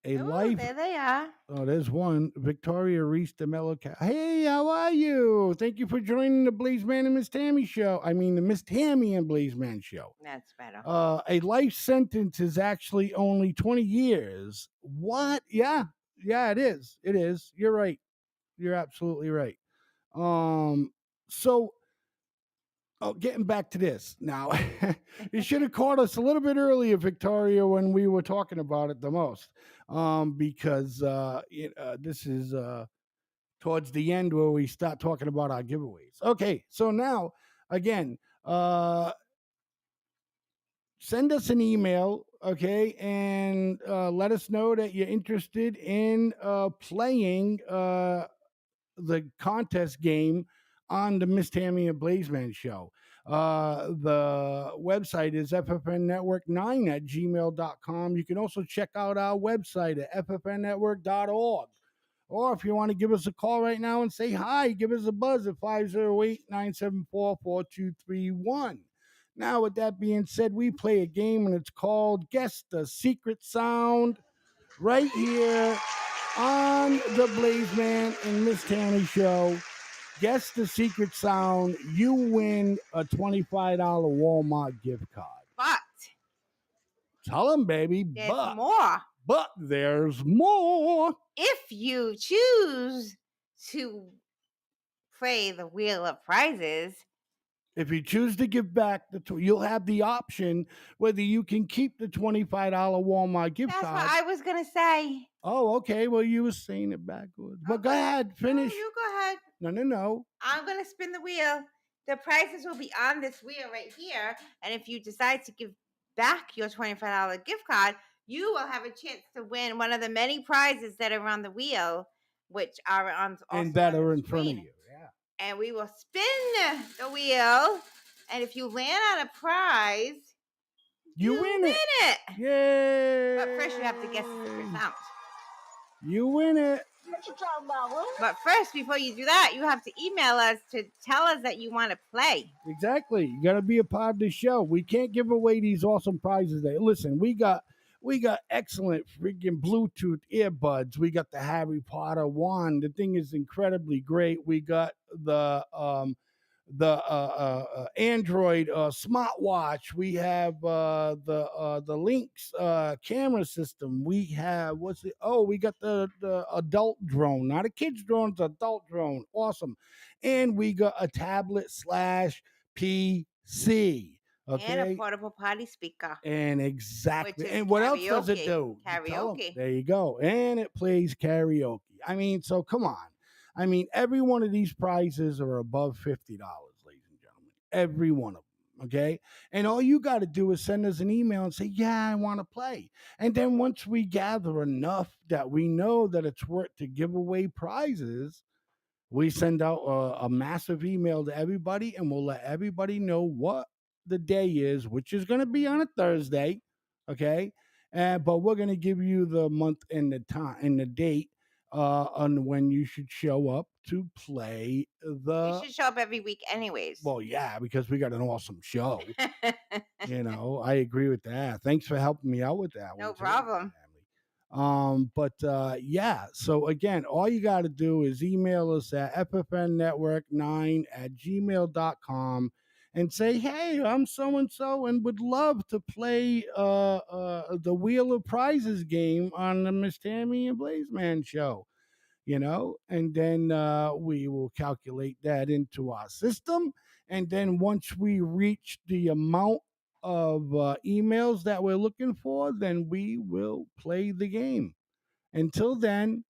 life. There they are. Oh, there's one. Victoria Reese DeMello. Hey, how are you? Thank you for joining the Blaizeman and Miss Tammy show. I mean, the Miss Tammy and Blaizeman show. That's better. A life sentence is actually only 20 years. What? Yeah, it is. It is. You're right. You're absolutely right. So, getting back to this now, you should have called us a little bit earlier, Victoria, when we were talking about it the most, because this is towards the end where we start talking about our giveaways. Okay, so now again, send us an email, okay, and let us know that you're interested in playing the contest game on the Miss Tammy and Blaizeman show. The website is ffnnetwork9@gmail.com. You can also check out our website at ffnnetwork.org. Or if you want to give us a call right now and say hi, give us a buzz at 508-974-4231. Now, with that being said, we play a game and it's called Guess the Secret Sound right here on the Blaizeman and Miss Tammy show. Guess the secret sound. You win a $25 Walmart gift card. But tell them, baby. There's more. But there's more. If you choose to play the Wheel of Prizes. If you choose to give back, you'll have the option whether you can keep the $25 Walmart gift card. That's what I was going to say. Oh, okay. Well, you were saying it backwards. But go ahead. Finish. No, you go ahead. No. I'm going to spin the wheel. The prizes will be on this wheel right here. And if you decide to give back your $25 gift card, you will have a chance to win one of the many prizes that are on the wheel. which are on and also that on are the in front of screen. you. Yeah. And we will spin the wheel, and if you land on a prize, You win it. Yay! But first, you have to guess the secret sound. You win it. What you talking about, Will? But first, before you do that, you have to email us to tell us that you want to play. Exactly. You got to be a part of the show. We can't give away these awesome prizes. Listen, we got excellent freaking Bluetooth earbuds. We got the Harry Potter wand. The thing is incredibly great. We got the Android smartwatch. We have the Lynx camera system. We have we got the adult drone, not a kid's drone, it's an adult drone. Awesome. And we got a tablet / PC. Okay. And a portable potty speaker. And exactly. And what else does it do? Karaoke. There you go. And it plays karaoke. I mean, so come on. I mean, every one of these prizes are above $50, ladies and gentlemen. Every one of them. Okay. And all you got to do is send us an email and say, yeah, I want to play. And then once we gather enough that we know that it's worth to give away prizes, we send out a massive email to everybody and we'll let everybody know what the day is, which is going to be on a Thursday. Okay. But we're going to give you the month and the time and the date on when you should show up to play You should show up every week anyways. Well, yeah, because we got an awesome show. I agree with that. Thanks for helping me out with that one. No problem. Yeah, so again, all you got to do is email us at ffnnetwork9@gmail.com and say, hey, I'm so-and-so and would love to play the Wheel of Prizes game on the Miss Tammy and Blaizeman show. And then we will calculate that into our system. And then once we reach the amount of emails that we're looking for, then we will play the game. Until then,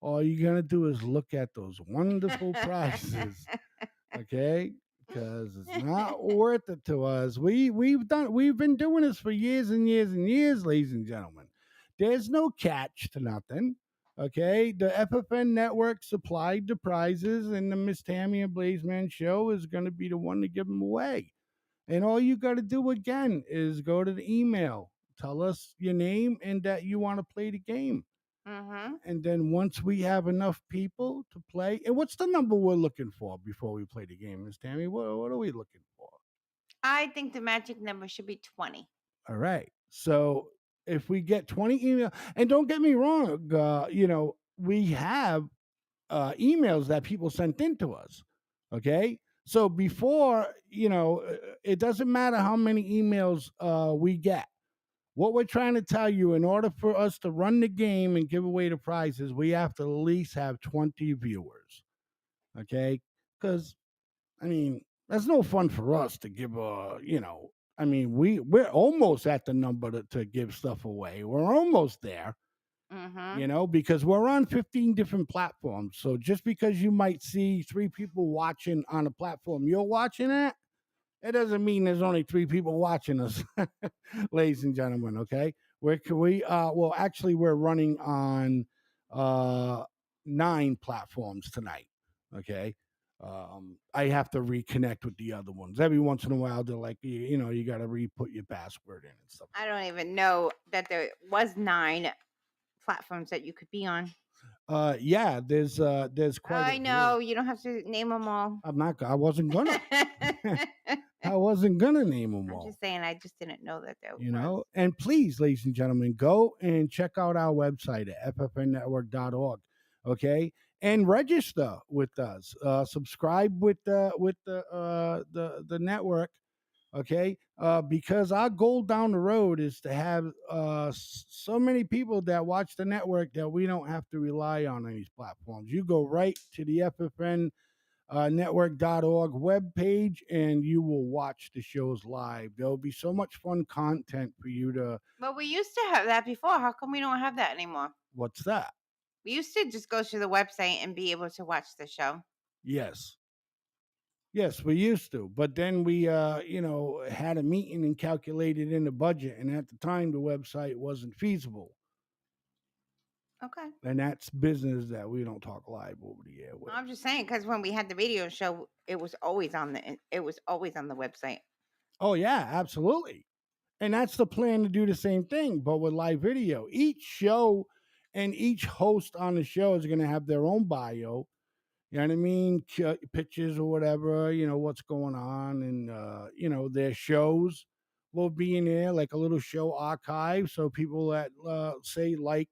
all you're going to do is look at those wonderful prizes, okay? Because it's not worth it to us. We've been doing this for years and years and years, ladies and gentlemen. There's no catch to nothing. Okay, the FFN network supplied the prizes, and the Miss Tammy and Blaizeman show is going to be the one to give them away. And all you got to do again is go to the email, tell us your name and that you want to play the game. Mm-hmm. And then once we have enough people to play, and what's the number we're looking for before we play the game, Miss Tammy? What are we looking for? I think the magic number should be 20. All right. So if we get 20 emails, and don't get me wrong, we have emails that people sent in to us. Okay. So before, it doesn't matter how many emails we get. What we're trying to tell you, in order for us to run the game and give away the prizes, we have to at least have 20 viewers. Okay. Because, that's no fun for us to give we're almost at the number to give stuff away. We're almost there, because we're on 15 different platforms. So just because you might see 3 people watching on a platform you're watching at, it doesn't mean there's only 3 people watching us, ladies and gentlemen. Okay. We're running on 9 platforms tonight. Okay. I have to reconnect with the other ones. Every once in a while, they're like, you got to re-put your password in and stuff. I don't even know that there was 9 platforms that you could be on. Yeah, there's quite. I know you don't have to name them all. I wasn't gonna. I wasn't gonna name them all. I'm just saying, I just didn't know that there was. And please, ladies and gentlemen, go and check out our website at ffnnetwork.org. Okay. And register with us. Subscribe with the network, okay? Because our goal down the road is to have so many people that watch the network that we don't have to rely on these platforms. You go right to the FFN network.org webpage and you will watch the shows live. There'll be so much fun content for you to. But we used to have that before. How come we don't have that anymore? What's that? We used to just go to the website and be able to watch the show. Yes, we used to. But then we, had a meeting and calculated in the budget. And at the time, the website wasn't feasible. Okay. And that's business that we don't talk live over the air with. I'm just saying because when we had the radio show, it was always on the website. Oh yeah, absolutely. And that's the plan to do the same thing, but with live video. Each show and each host on the show is going to have their own bio. You know what I mean? Pictures or whatever, what's going on. And, their shows will be in there, like a little show archive. So people that say, the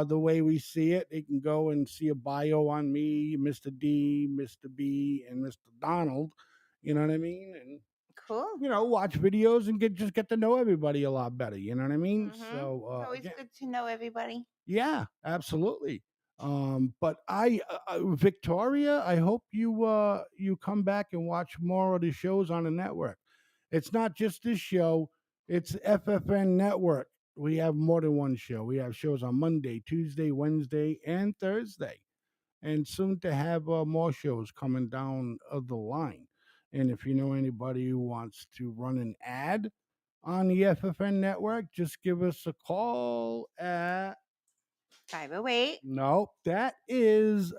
way we see it, they can go and see a bio on me, Mr. D, Mr. B, and Mr. Donald. You know what I mean? And cool. Watch videos and get to know everybody a lot better. You know what I mean? Mm-hmm. So it's always good to know everybody. yeah, absolutely. But Victoria, I hope you come back and watch more of the shows on the network. It's not just this show; it's FFN Network. We have more than one show. We have shows on Monday, Tuesday, Wednesday, and Thursday, and soon to have more shows coming down the line. And if you know anybody who wants to run an ad on the FFN network, just give us a call at 508. No, that is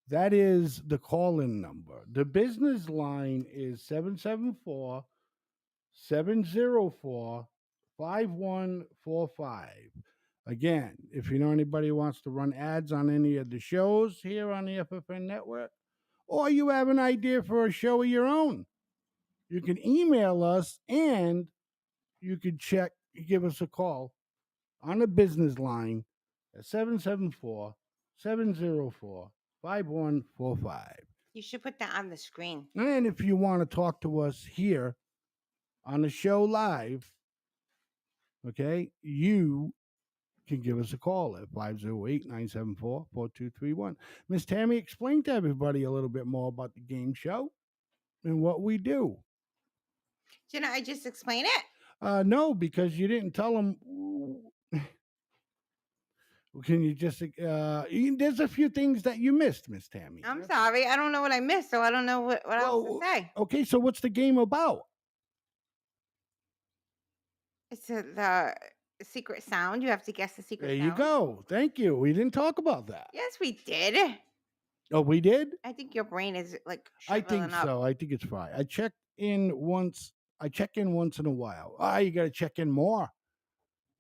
that is the call-in number. The business line is 774-704-5145. Again, if you know anybody who wants to run ads on any of the shows here on the FFN network, or you have an idea for a show of your own, you can email us and you can give us a call on the business line at 774-704-5145. You should put that on the screen. And if you want to talk to us here on the show live, okay, you can give us a call at 508-974-4231. Miss Tammy, explain to everybody a little bit more about the game show and what we do. Didn't I just explain it? No, because you didn't tell them. Can you just? There's a few things that you missed, Miss Tammy. I'm sorry, I don't know what I missed, so I don't know what else to say. Okay, so what's the game about? It's the secret sound. You have to guess the secret There sound. you go. Thank you. We didn't talk about that. Yes, we did. Oh, we did? I think your brain is like I think shriveling up. so. I think it's fine. I check in once in a while. You got to check in more.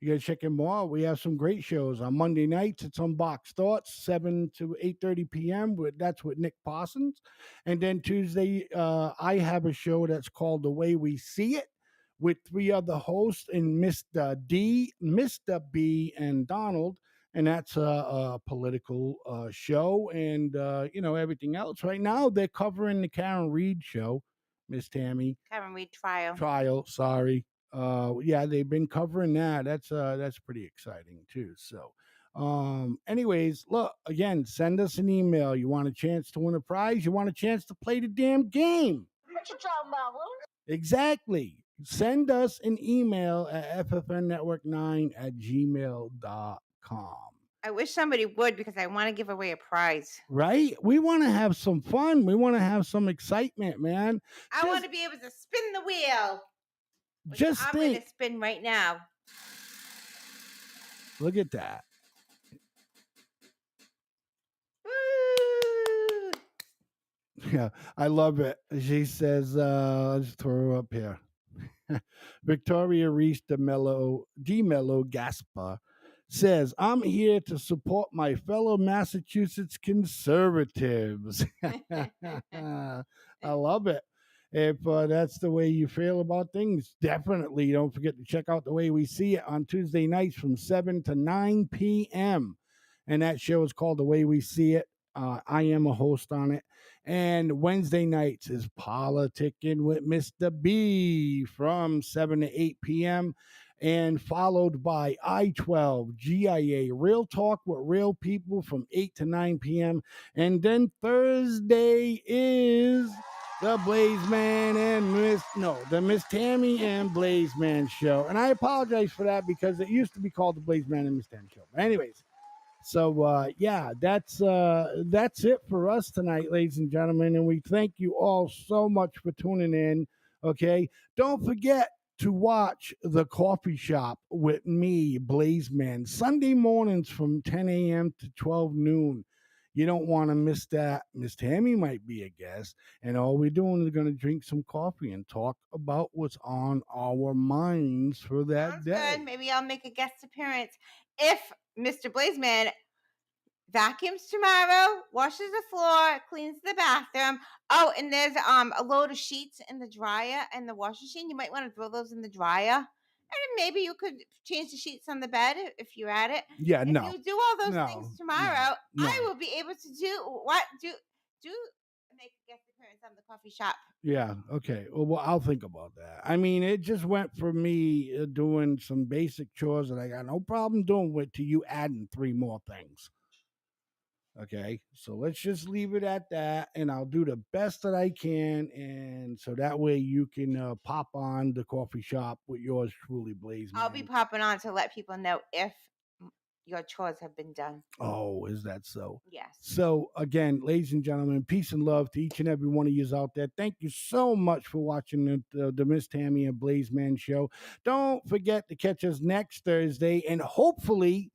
You got to check in more. We have some great shows on Monday nights. It's Unboxed Thoughts, 7 to 8:30 p.m. That's with Nick Parsons. And then Tuesday, I have a show that's called The Way We See It with 3 other hosts and Mr. D, Mr. B, and Donald. And that's a political show and, everything else. Right now, they're covering the Karen Reed show, Miss Tammy. Karen Reed trial. Sorry. Yeah, they've been covering that. That's pretty exciting too. So, anyways, look, again, send us an email. You want a chance to win a prize? You want a chance to play the damn game? What you talking about, Will? Exactly. Send us an email at ffnnetwork9@gmail.com. I wish somebody would because I want to give away a prize. Right? We want to have some fun. We want to have some excitement, man. I want to be able to spin the wheel. Just I'm think. going to spin right now. Look at that. Woo! Yeah, I love it. She says, let's throw her up here. Victoria Reese DeMello Gaspar says, I'm here to support my fellow Massachusetts conservatives. I love it. If that's the way you feel about things, definitely don't forget to check out The Way We See It on Tuesday nights from 7 to 9 p.m. And that show is called The Way We See It. I am a host on it. And Wednesday nights is Politicking with Mr. B from 7 to 8 p.m. And followed by I-12 GIA Real Talk with Real People from 8 to 9 p.m. And then Thursday is the Blaizeman and the Miss Tammy and Blaizeman show. And I apologize for that because it used to be called the Blaizeman and Miss Tammy show. But anyways, so yeah, that's it for us tonight, ladies and gentlemen. And we thank you all so much for tuning in. Okay, don't forget to watch The Coffee Shop with me, Blaizeman, Sunday mornings from 10 a.m. to 12 noon. You don't want to miss that. Miss Tammy might be a guest, and all we're doing is going to drink some coffee and talk about what's on our minds for that Sounds day. good. Maybe I'll make a guest appearance if Mr. Blaizeman vacuums tomorrow, washes the floor, cleans the bathroom. Oh, and there's a load of sheets in the dryer and the washing machine. You might want to throw those in the dryer. And maybe you could change the sheets on the bed if you're at it. Yeah, if no. you do all those No, things tomorrow, no. I will be able to do make a guest appearance on The Coffee Shop. Yeah, okay. Well, I'll think about that. I mean, it just went for me doing some basic chores that I got no problem doing with to you adding 3 more things. Okay, so let's just leave it at that, and I'll do the best that I can, and so that way you can pop on The Coffee Shop with yours truly, Blaizeman. I'll be popping on to let people know if your chores have been done. Oh, is that so? Yes. So again, ladies and gentlemen, peace and love to each and every one of you out there. Thank you so much for watching the Miss Tammy and Blaizeman show. Don't forget to catch us next Thursday, and hopefully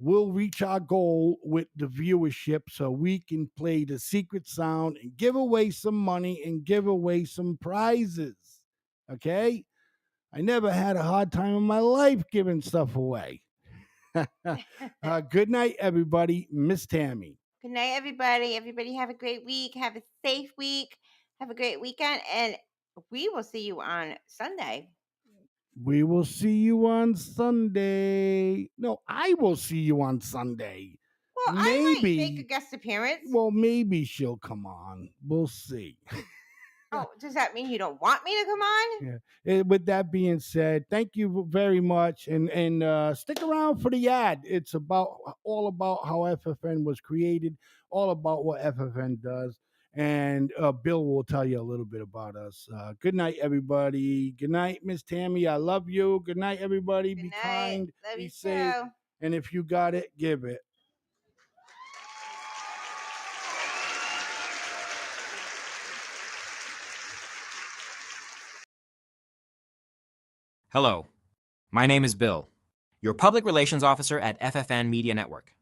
we'll reach our goal with the viewership so we can play the secret sound and give away some money and give away some prizes. Okay? I never had a hard time in my life giving stuff away. Good night, everybody. Miss Tammy. Good night, everybody. Everybody have a great week. Have a safe week. Have a great weekend. And we will see you on Sunday. We will see you on Sunday. No, I will see you on Sunday. Well, I might make a guest appearance. Well, maybe she'll come on. We'll see. Oh, does that mean you don't want me to come on? Yeah. With that being said, thank you very much, and stick around for the ad. It's all about how FFN was created, all about what FFN does, and Bill will tell you a little bit about us. Good night, everybody. Good night, Miss Tammy. I love you. Good night, everybody. Be kind, Love be you safe, too. and if you got it, give it. Hello, my name is Bill, your public relations officer at FFN Media Network.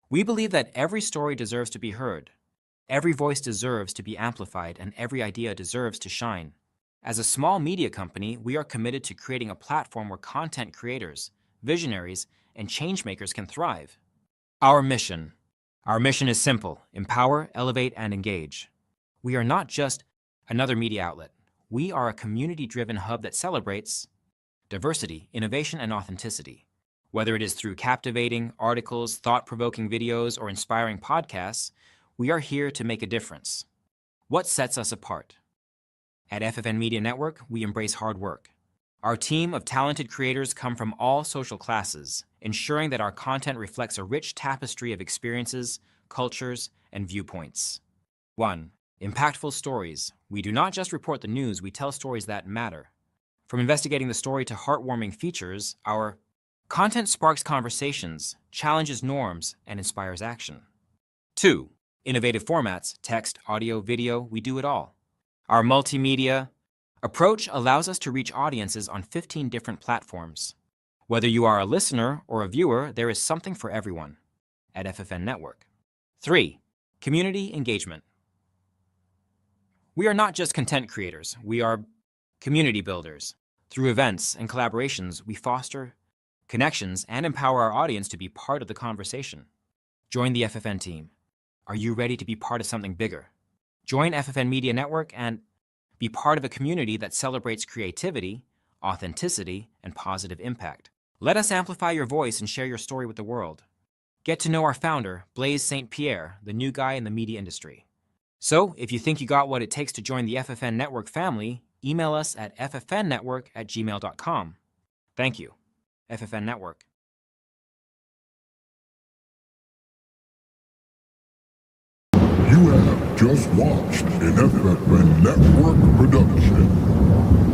We believe that every story deserves to be heard, every voice deserves to be amplified, and every idea deserves to shine. As a small media company, we are committed to creating a platform where content creators, visionaries, and changemakers can thrive. Our mission is simple: empower, elevate, and engage. We are not just another media outlet. We are a community-driven hub that celebrates diversity, innovation, and authenticity. Whether it is through captivating articles, thought-provoking videos, or inspiring podcasts, we are here to make a difference. What sets us apart? At FFN Media Network, we embrace hard work. Our team of talented creators come from all social classes, ensuring that our content reflects a rich tapestry of experiences, cultures, and viewpoints. 1. Impactful stories. We do not just report the news, we tell stories that matter. From investigating the story to heartwarming features, our content sparks conversations, challenges norms, and inspires action. 2. Innovative formats, text, audio, video, we do it all. Our multimedia approach allows us to reach audiences on 15 different platforms. Whether you are a listener or a viewer, there is something for everyone at FFN Network. 3. Community engagement. We are not just content creators, we are community builders. Through events and collaborations, we foster connections and empower our audience to be part of the conversation. Join the FFN team. Are you ready to be part of something bigger? Join FFN Media Network and be part of a community that celebrates creativity, authenticity, and positive impact. Let us amplify your voice and share your story with the world. Get to know our founder, Blaise St. Pierre, the new guy in the media industry. So, if you think you got what it takes to join the FFN Network family, email us at ffnnetwork@gmail.com. Thank you. FFN Network. You have just watched an FFN Network production.